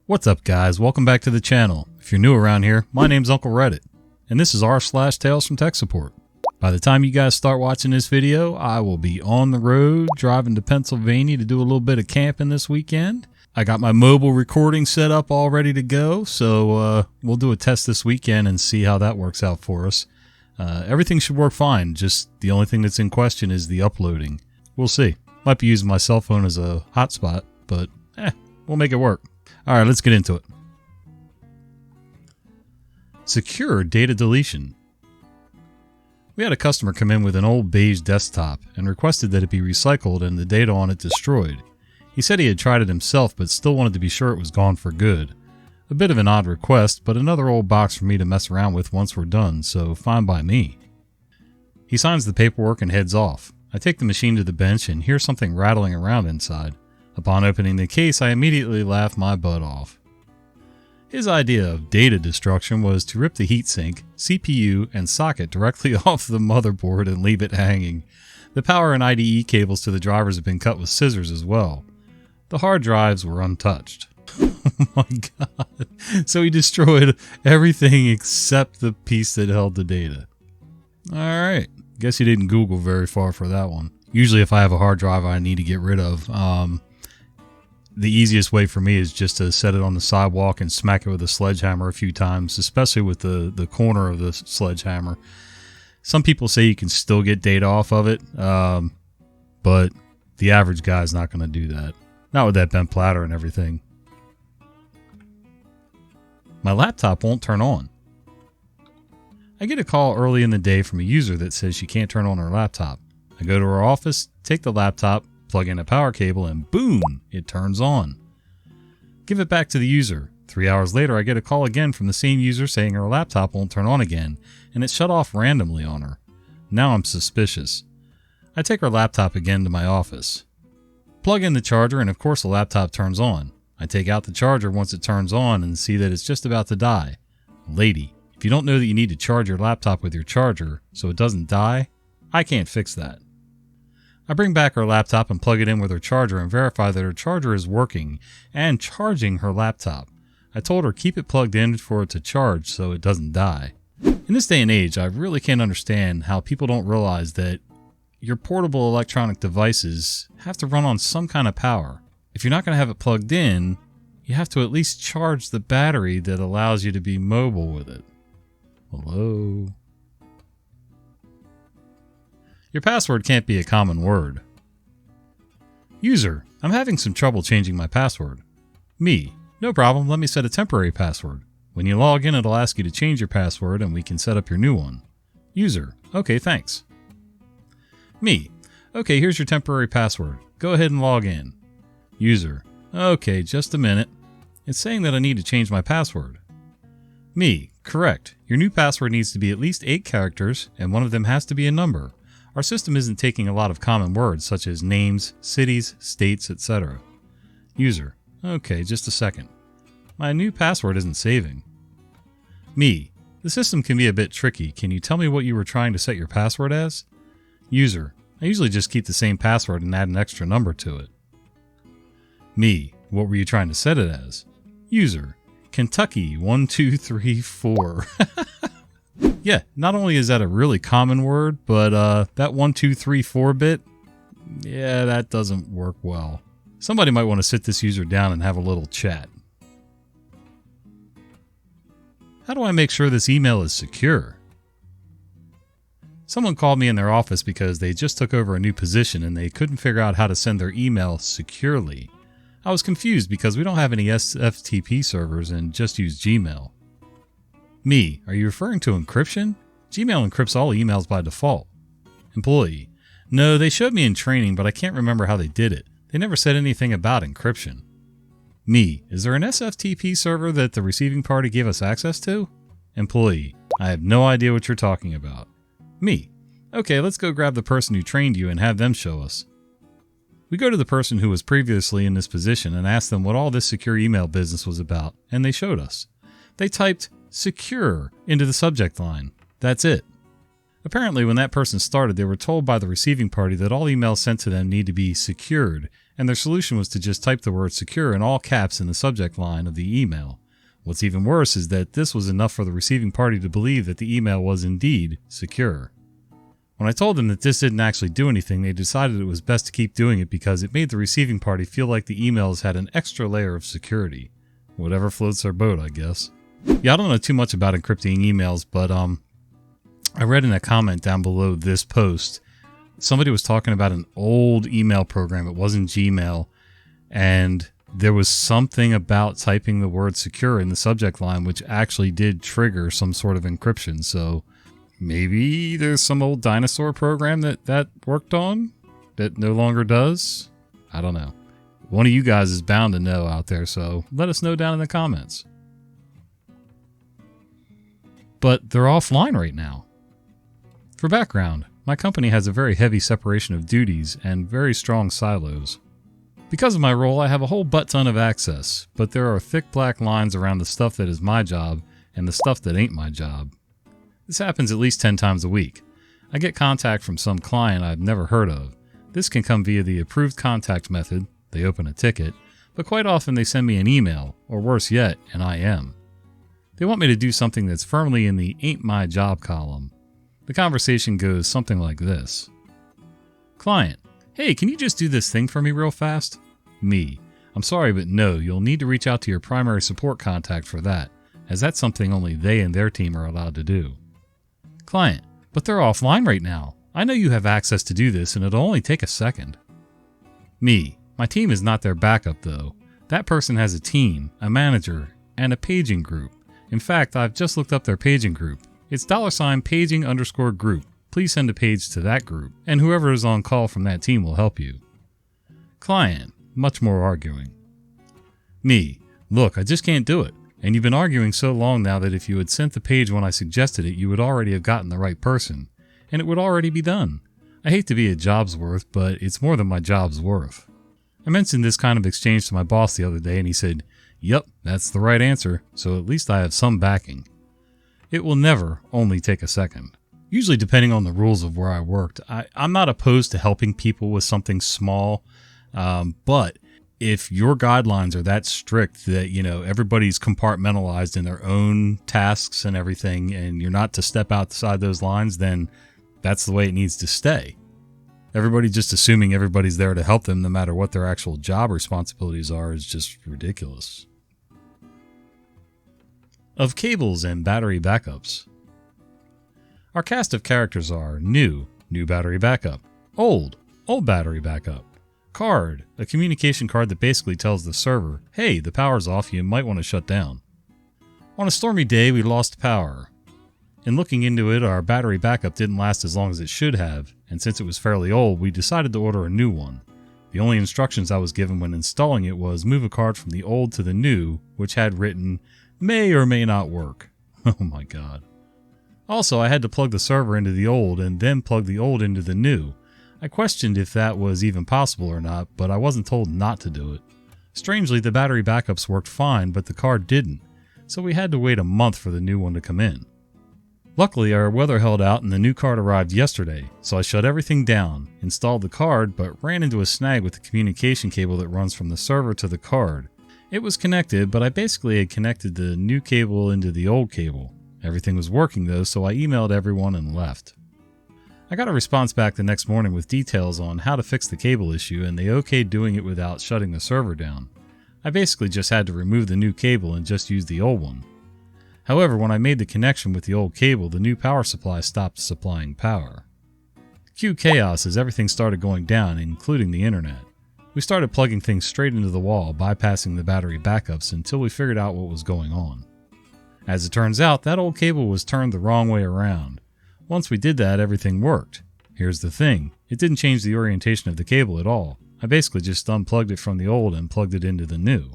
What's up guys, welcome back to the channel. If you're new around here, my name's Uncle Reddit, and this is r/Tales from Tech Support. By the time you guys start watching this video, I will be on the road driving to Pennsylvania to do a little bit of camping this weekend. I got my mobile recording set up all ready to go, so we'll do a test this weekend and see how that works out for us. Everything should work fine, just the only thing that's in question is the uploading. We'll see. Might be using my cell phone as a hotspot, but we'll make it work. Alright, let's get into it. Secure data deletion. We had a customer come in with an old beige desktop and requested that it be recycled and the data on it destroyed. He said he had tried it himself but still wanted to be sure it was gone for good. A bit of an odd request, but another old box for me to mess around with once we're done, so fine by me. He signs the paperwork and heads off. I take the machine to the bench and hear something rattling around inside. Upon opening the case, I immediately laugh my butt off. His idea of data destruction was to rip the heatsink, CPU, and socket directly off the motherboard and leave it hanging. The power and IDE cables to the drivers have been cut with scissors as well. The hard drives were untouched. Oh my god. So he destroyed everything except the piece that held the data. Alright. Guess he didn't Google very far for that one. Usually if I have a hard drive I need to get rid of, the easiest way for me is just to set it on the sidewalk and smack it with a sledgehammer a few times, especially with the corner of the sledgehammer. Some people say you can still get data off of it, but the average guy's not going to do that. Not with that bent platter and everything. My laptop won't turn on. I get a call early in the day from a user that says she can't turn on her laptop. I go to her office, take the laptop, plug in a power cable, and boom, it turns on. Give it back to the user. 3 hours later, I get a call again from the same user saying her laptop won't turn on again, and it shut off randomly on her. Now I'm suspicious. I take her laptop again to my office. Plug in the charger, and of course the laptop turns on. I take out the charger once it turns on and see that it's just about to die. Lady, if you don't know that you need to charge your laptop with your charger so it doesn't die, I can't fix that. I bring back her laptop and plug it in with her charger and verify that her charger is working and charging her laptop. I told her keep it plugged in for it to charge so it doesn't die. In this day and age, I really can't understand how people don't realize that your portable electronic devices have to run on some kind of power. If you're not going to have it plugged in, you have to at least charge the battery that allows you to be mobile with it. Hello? Your password can't be a common word. User, I'm having some trouble changing my password. Me, no problem, let me set a temporary password. When you log in, it'll ask you to change your password and we can set up your new one. User, okay, thanks. Me, okay, here's your temporary password. Go ahead and log in. User, okay, just a minute. It's saying that I need to change my password. Me, correct. Your new password needs to be at least 8 characters and one of them has to be a number. Our system isn't taking a lot of common words such as names, cities, states, etc. User, okay, just a second. My new password isn't saving. Me, the system can be a bit tricky. Can you tell me what you were trying to set your password as? User, I usually just keep the same password and add an extra number to it. Me, what were you trying to set it as? User, Kentucky 1234. Yeah, not only is that a really common word, but that 1234 bit, yeah, that doesn't work well. Somebody might want to sit this user down and have a little chat. How do I make sure this email is secure? Someone called me in their office because they just took over a new position and they couldn't figure out how to send their email securely. I was confused because we don't have any FTP servers and just use Gmail. Me, are you referring to encryption? Gmail encrypts all emails by default. Employee, no, they showed me in training, but I can't remember how they did it. They never said anything about encryption. Me, is there an SFTP server that the receiving party gave us access to? Employee, I have no idea what you're talking about. Me, okay, let's go grab the person who trained you and have them show us. We go to the person who was previously in this position and ask them what all this secure email business was about, and they showed us. They typed secure into the subject line. That's it. Apparently, when that person started, they were told by the receiving party that all emails sent to them need to be secured, and their solution was to just type the word secure in all caps in the subject line of the email. What's even worse is that this was enough for the receiving party to believe that the email was indeed secure. When I told them that this didn't actually do anything, they decided it was best to keep doing it because it made the receiving party feel like the emails had an extra layer of security. Whatever floats their boat, I guess. Yeah, I don't know too much about encrypting emails, but I read in a comment down below this post, somebody was talking about an old email program. It wasn't Gmail, and there was something about typing the word secure in the subject line which actually did trigger some sort of encryption. So maybe there's some old dinosaur program that worked on that no longer does. I don't know. One of you guys is bound to know out there, so let us know down in the comments. But they're offline right now. For background, my company has a very heavy separation of duties and very strong silos. Because of my role, I have a whole butt ton of access, but there are thick black lines around the stuff that is my job and the stuff that ain't my job. This happens at least 10 times a week. I get contact from some client I've never heard of. This can come via the approved contact method, they open a ticket, but quite often they send me an email, or worse yet, an IM. They want me to do something that's firmly in the ain't my job column. The conversation goes something like this. Client, hey, can you just do this thing for me real fast? Me, I'm sorry, but no, you'll need to reach out to your primary support contact for that, as that's something only they and their team are allowed to do. Client, but they're offline right now. I know you have access to do this and it'll only take a second. Me, my team is not their backup though. That person has a team, a manager, and a paging group. In fact, I've just looked up their paging group. It's $paging_group. Please send a page to that group, and whoever is on call from that team will help you. Client, much more arguing. Me, look, I just can't do it. And you've been arguing so long now that if you had sent the page when I suggested it, you would already have gotten the right person, and it would already be done. I hate to be a job's worth, but it's more than my job's worth. I mentioned this kind of exchange to my boss the other day, and he said, "Yep, that's the right answer, so at least I have some backing." It will never only take a second. Usually depending on the rules of where I worked, I'm not opposed to helping people with something small, but if your guidelines are that strict that, everybody's compartmentalized in their own tasks and everything, and you're not to step outside those lines, then that's the way it needs to stay. Everybody just assuming everybody's there to help them no matter what their actual job responsibilities are is just ridiculous. Of cables and battery backups. Our cast of characters are new battery backup, old battery backup, card, a communication card that basically tells the server, hey, the power's off, you might want to shut down. On a stormy day, we lost power. In looking into it, our battery backup didn't last as long as it should have, and since it was fairly old, we decided to order a new one. The only instructions I was given when installing it was move a card from the old to the new, which had written, may or may not work. Oh my god. Also, I had to plug the server into the old and then plug the old into the new. I questioned if that was even possible or not, but I wasn't told not to do it. Strangely, the battery backups worked fine, but the card didn't, so we had to wait a month for the new one to come in. Luckily, our weather held out and the new card arrived yesterday, so I shut everything down, installed the card, but ran into a snag with the communication cable that runs from the server to the card. It was connected, but I basically had connected the new cable into the old cable. Everything was working though, so I emailed everyone and left. I got a response back the next morning with details on how to fix the cable issue, and they okayed doing it without shutting the server down. I basically just had to remove the new cable and just use the old one. However, when I made the connection with the old cable, the new power supply stopped supplying power. Cue chaos as everything started going down, including the internet. We started plugging things straight into the wall, bypassing the battery backups until we figured out what was going on. As it turns out, that old cable was turned the wrong way around. Once we did that, everything worked. Here's the thing, it didn't change the orientation of the cable at all. I basically just unplugged it from the old and plugged it into the new.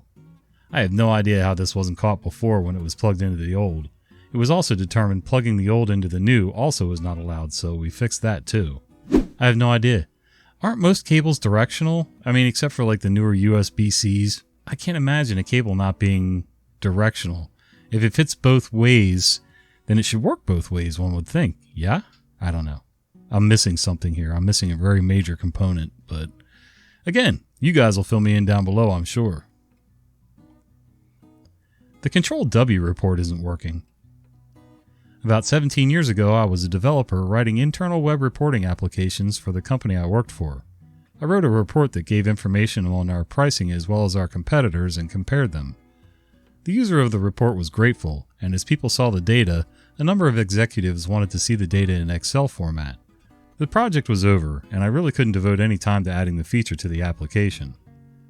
I have no idea how this wasn't caught before when it was plugged into the old. It was also determined plugging the old into the new also was not allowed, so we fixed that too. I have no idea. Aren't most cables directional? I mean, except for like the newer USB-Cs. I can't imagine a cable not being directional. If it fits both ways, then it should work both ways, one would think. Yeah? I don't know. I'm missing something here. I'm missing a very major component, but Again, you guys will fill me in down below, I'm sure. The Control W report isn't working. About 17 years ago, I was a developer writing internal web reporting applications for the company I worked for. I wrote a report that gave information on our pricing as well as our competitors and compared them. The user of the report was grateful, and as people saw the data, a number of executives wanted to see the data in Excel format. The project was over, and I really couldn't devote any time to adding the feature to the application.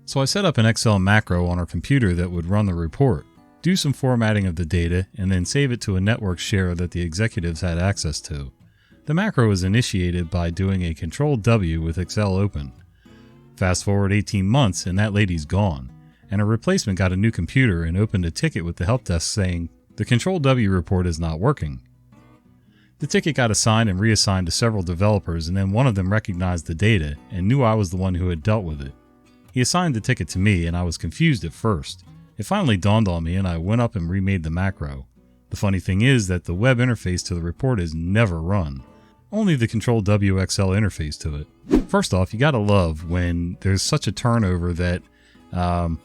So I set up an Excel macro on our computer that would run the report, do some formatting of the data, and then save it to a network share that the executives had access to. The macro was initiated by doing a Control W with Excel open. Fast forward 18 months and that lady's gone, and her replacement got a new computer and opened a ticket with the help desk saying, "The Control W report is not working." The ticket got assigned and reassigned to several developers, and then one of them recognized the data and knew I was the one who had dealt with it. He assigned the ticket to me, and I was confused at first. It finally dawned on me, and I went up and remade the macro. The funny thing is that the web interface to the report is never run. Only the Control W XL interface to it. First off, you gotta love when there's such a turnover that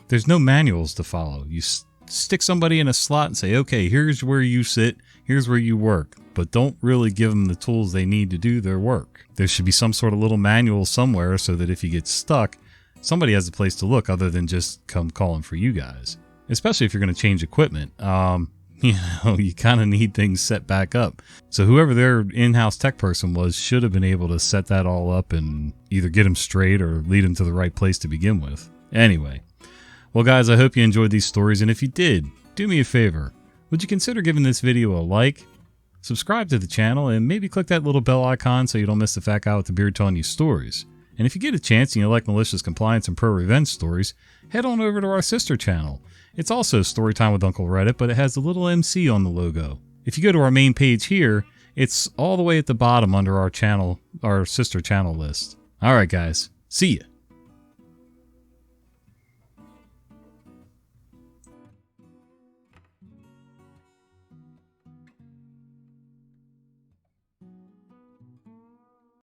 there's no manuals to follow. You stick somebody in a slot and say, okay, here's where you sit, here's where you work, but don't really give them the tools they need to do their work. There should be some sort of little manual somewhere so that if you get stuck, somebody has a place to look other than just come calling for you guys. Especially if you're going to change equipment. You kind of need things set back up. So whoever their in-house tech person was should have been able to set that all up and either get them straight or lead them to the right place to begin with. Anyway, well guys, I hope you enjoyed these stories, and if you did, do me a favor. Would you consider giving this video a like, subscribe to the channel, and maybe click that little bell icon so you don't miss the fat guy with the beard telling you stories. And if you get a chance and you like malicious compliance and pro-revenge stories, head on over to our sister channel. It's also Storytime with Uncle Reddit, but it has a little MC on the logo. If you go to our main page here, it's all the way at the bottom under our channel, our sister channel list. Alright guys, see ya.